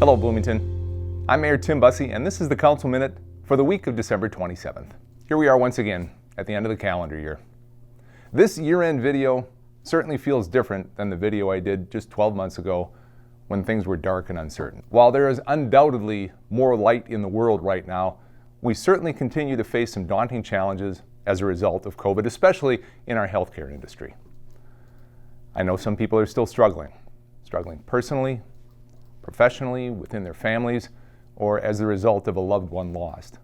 Hello Bloomington, I'm Mayor Tim Busse and this is the Council Minute for the week of December 27th. Here we are once again at the end of the calendar year. This year-end video certainly feels different than the video I did just 12 months ago when things were dark and uncertain. While there is undoubtedly more light in the world right now, we certainly continue to face some daunting challenges as a result of COVID, especially in our healthcare industry. I know some people are still struggling personally, professionally, within their families, or as a result of a loved one lost.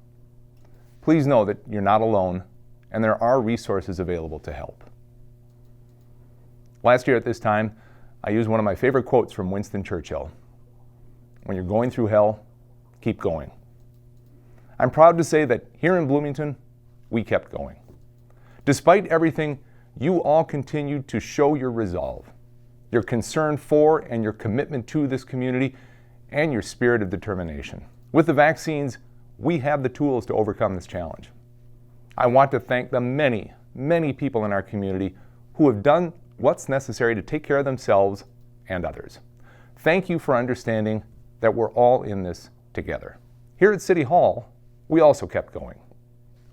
Please know that you're not alone and there are resources available to help. Last year at this time, I used one of my favorite quotes from Winston Churchill. When you're going through hell, keep going. I'm proud to say that here in Bloomington, we kept going. Despite everything, you all continued to show your resolve, your concern for and your commitment to this community, and your spirit of determination. With the vaccines, we have the tools to overcome this challenge. I want to thank the many, many people in our community who have done what's necessary to take care of themselves and others. Thank you for understanding that we're all in this together. Here at City Hall, we also kept going.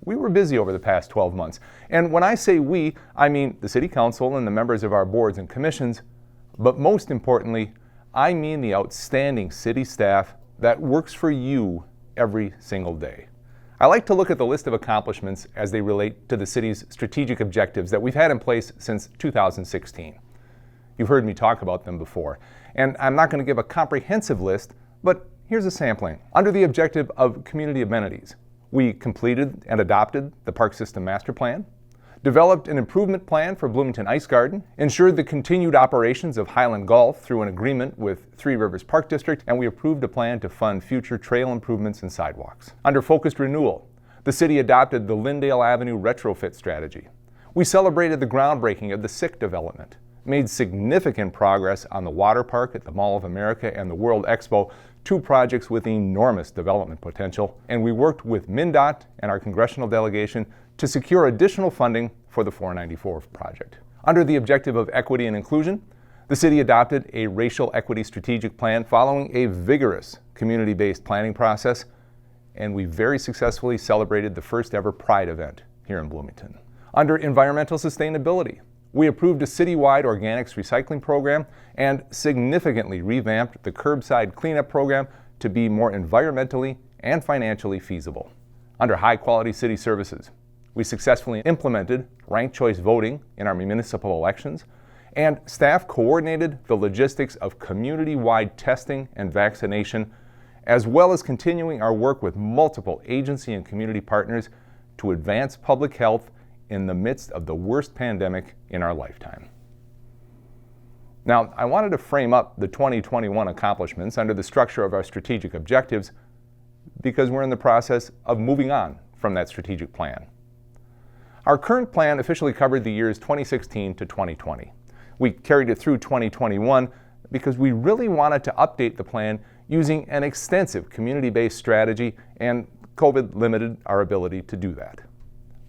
We were busy over the past 12 months, and when I say we, I mean the City Council and the members of our boards and commissions, but most importantly, I mean the outstanding city staff that works for you every single day. I like to look at the list of accomplishments as they relate to the city's strategic objectives that we've had in place since 2016. You've heard me talk about them before, and I'm not going to give a comprehensive list, but here's a sampling. Under the objective of community amenities, we completed and adopted the Park System Master Plan, developed an improvement plan for Bloomington Ice Garden, ensured the continued operations of Highland Golf through an agreement with Three Rivers Park District, and we approved a plan to fund future trail improvements and sidewalks. Under focused renewal, the city adopted the Lyndale Avenue retrofit strategy. We celebrated the groundbreaking of the SICK development, made significant progress on the water park at the Mall of America and the World Expo, two projects with enormous development potential, and we worked with MnDOT and our congressional delegation to secure additional funding for the 494 project. Under the objective of equity and inclusion, the city adopted a racial equity strategic plan following a vigorous community-based planning process, and we very successfully celebrated the first ever Pride event here in Bloomington. Under environmental sustainability, we approved a citywide organics recycling program and significantly revamped the curbside cleanup program to be more environmentally and financially feasible. Under high-quality city services, we successfully implemented ranked choice voting in our municipal elections, and staff coordinated the logistics of community-wide testing and vaccination, as well as continuing our work with multiple agency and community partners to advance public health in the midst of the worst pandemic in our lifetime. Now, I wanted to frame up the 2021 accomplishments under the structure of our strategic objectives because we're in the process of moving on from that strategic plan. Our current plan officially covered the years 2016 to 2020. We carried it through 2021 because we really wanted to update the plan using an extensive community-based strategy, and COVID limited our ability to do that.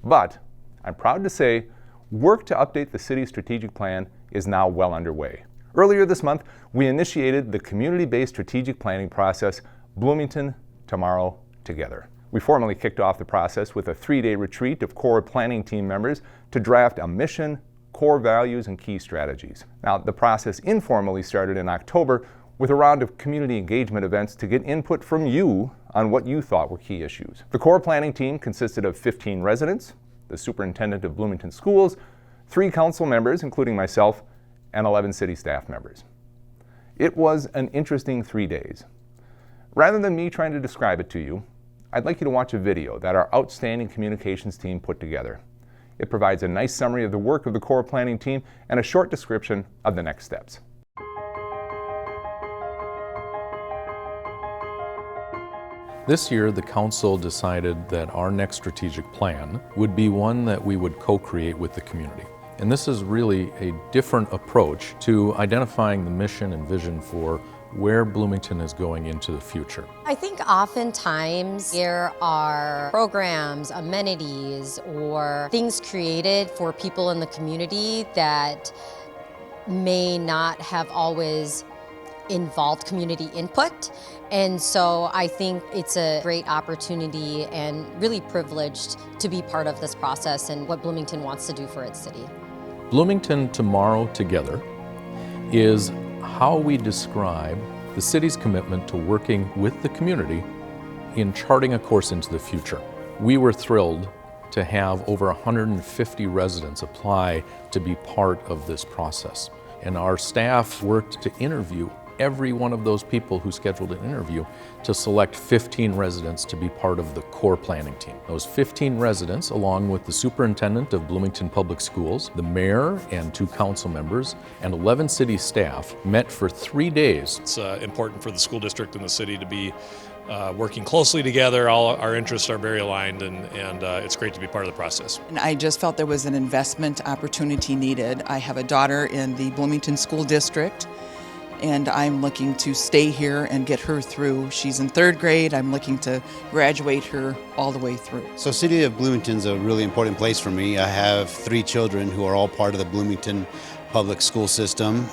But I'm proud to say work to update the city's strategic plan is now well underway. Earlier this month, we initiated the community-based strategic planning process, Bloomington Tomorrow Together. We formally kicked off the process with a 3-day retreat of core planning team members to draft a mission, core values, and key strategies. Now, the process informally started in October with a round of community engagement events to get input from you on what you thought were key issues. The core planning team consisted of 15 residents, the superintendent of Bloomington Schools, 3 council members, including myself, and 11 city staff members. It was an interesting 3 days. Rather than me trying to describe it to you, I'd like you to watch a video that our outstanding communications team put together. It provides a nice summary of the work of the core planning team and a short description of the next steps. This year, the council decided that our next strategic plan would be one that we would co-create with the community. And this is really a different approach to identifying the mission and vision for where Bloomington is going into the future. I think oftentimes there are programs, amenities, or things created for people in the community that may not have always involved community input. And so I think it's a great opportunity and really privileged to be part of this process and what Bloomington wants to do for its city. Bloomington Tomorrow Together is how we describe the city's commitment to working with the community in charting a course into the future. We were thrilled to have over 150 residents apply to be part of this process. And our staff worked to interview every one of those people who scheduled an interview to select 15 residents to be part of the core planning team. Those 15 residents, along with the superintendent of Bloomington Public Schools, the mayor and 2 council members, and 11 city staff, met for 3 days. It's important for the school district and the city to be working closely together. All our interests are very aligned, and it's great to be part of the process. And I just felt there was an investment opportunity needed. I have a daughter in the Bloomington School District, and I'm looking to stay here and get her through. She's in 3rd grade. I'm looking to graduate her all the way through. So City of Bloomington's a really important place for me. I have 3 children who are all part of the Bloomington public school system.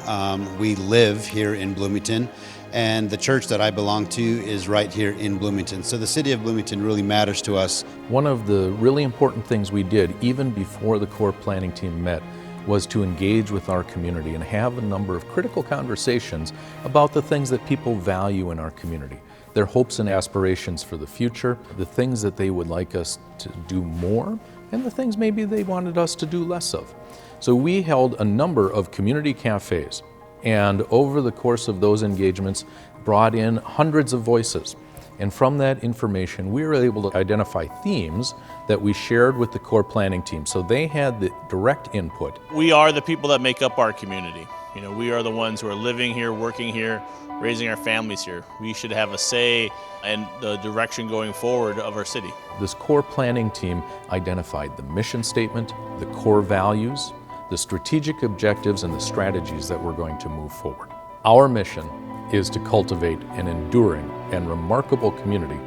We live here in Bloomington, and the church that I belong to is right here in Bloomington. So the City of Bloomington really matters to us. One of the really important things we did, even before the core planning team met, was to engage with our community and have a number of critical conversations about the things that people value in our community, their hopes and aspirations for the future, the things that they would like us to do more, and the things maybe they wanted us to do less of. So we held a number of community cafes, and over the course of those engagements brought in hundreds of voices. And from that information, we were able to identify themes that we shared with the core planning team. So they had the direct input. We are the people that make up our community. You know, we are the ones who are living here, working here, raising our families here. We should have a say in the direction going forward of our city. This core planning team identified the mission statement, the core values, the strategic objectives, and the strategies that we're going to move forward. Our mission is to cultivate an enduring and remarkable community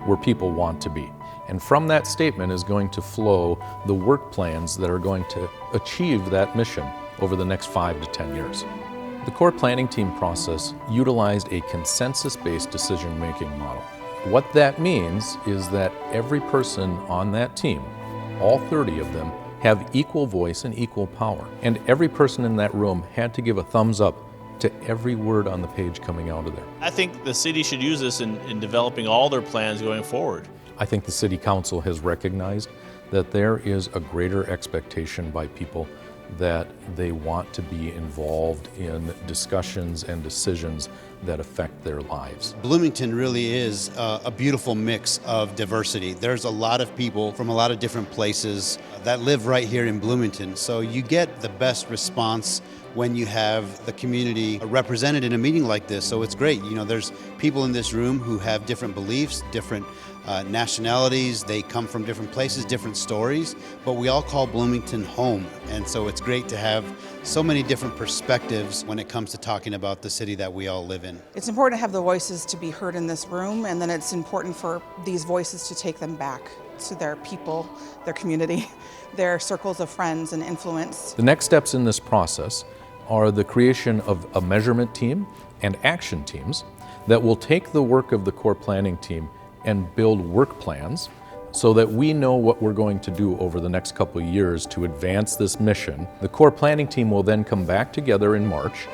where people want to be. And from that statement is going to flow the work plans that are going to achieve that mission over the next 5 to 10 years. The core planning team process utilized a consensus-based decision-making model. What that means is that every person on that team, all 30 of them, have equal voice and equal power. And every person in that room had to give a thumbs up to every word on the page coming out of there. I think the city should use this in developing all their plans going forward. I think the City Council has recognized that there is a greater expectation by people that they want to be involved in discussions and decisions that affect their lives. Bloomington really is a beautiful mix of diversity. There's a lot of people from a lot of different places that live right here in Bloomington. So you get the best response when you have the community represented in a meeting like this. So it's great. You know, there's people in this room who have different beliefs, different nationalities, they come from different places, different stories, but we all call Bloomington home. And so it's great to have so many different perspectives when it comes to talking about the city that we all live in. It's important to have the voices to be heard in this room, and then it's important for these voices to take them back to their people, their community, their circles of friends and influence. The next steps in this process are the creation of a measurement team and action teams that will take the work of the core planning team and build work plans so that we know what we're going to do over the next couple of years to advance this mission. The core planning team will then come back together in March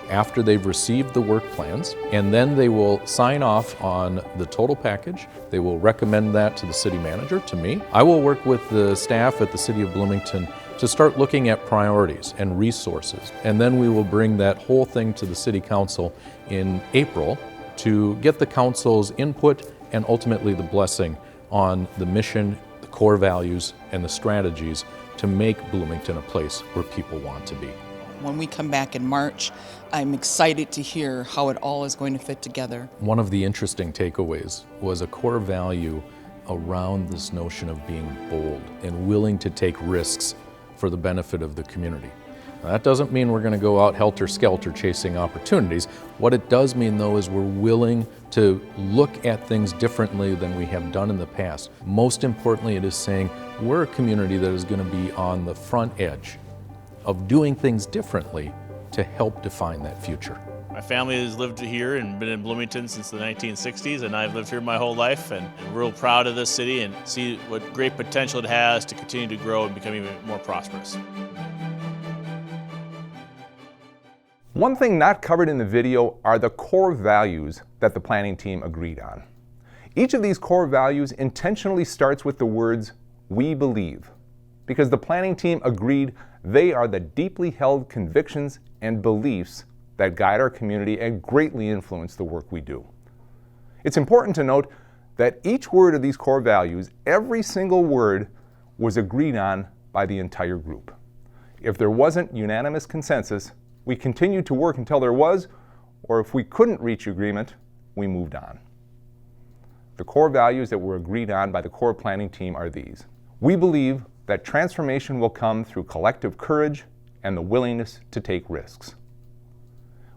after they've received the work plans, and then they will sign off on the total package. They will recommend that to the city manager, to me. I will work with the staff at the City of Bloomington to start looking at priorities and resources, and then we will bring that whole thing to the City Council in April to get the council's input and ultimately the blessing on the mission, the core values, and the strategies to make Bloomington a place where people want to be. When we come back in March, I'm excited to hear how it all is going to fit together. One of the interesting takeaways was a core value around this notion of being bold and willing to take risks for the benefit of the community. Now, that doesn't mean we're going to go out helter-skelter chasing opportunities. What it does mean, though, is we're willing to look at things differently than we have done in the past. Most importantly, it is saying we're a community that is going to be on the front edge of doing things differently to help define that future. My family has lived here and been in Bloomington since the 1960s, and I've lived here my whole life, and I'm real proud of this city and see what great potential it has to continue to grow and become even more prosperous. One thing not covered in the video are the core values that the planning team agreed on. Each of these core values intentionally starts with the words, "we believe," because the planning team agreed they are the deeply held convictions and beliefs that guide our community and greatly influence the work we do. It's important to note that each word of these core values, every single word, was agreed on by the entire group. If there wasn't unanimous consensus, we continued to work until there was, or if we couldn't reach agreement, we moved on. The core values that were agreed on by the core planning team are these. We believe that transformation will come through collective courage and the willingness to take risks.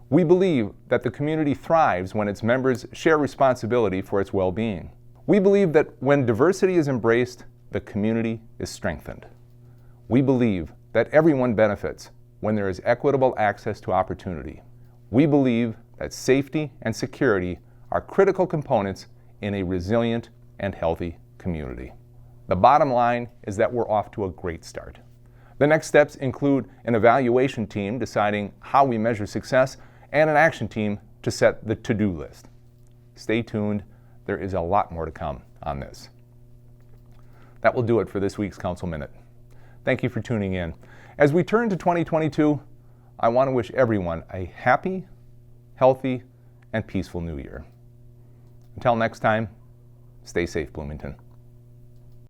We believe that the community thrives when its members share responsibility for its well-being. We believe that when diversity is embraced, the community is strengthened. We believe that everyone benefits when there is equitable access to opportunity. We believe that safety and security are critical components in a resilient and healthy community. The bottom line is that we're off to a great start. The next steps include an evaluation team deciding how we measure success and an action team to set the to-do list. Stay tuned, there is a lot more to come on this. That will do it for this week's Council Minute. Thank you for tuning in. As we turn to 2022, I want to wish everyone a happy, healthy, and peaceful new year. Until next time, stay safe, Bloomington.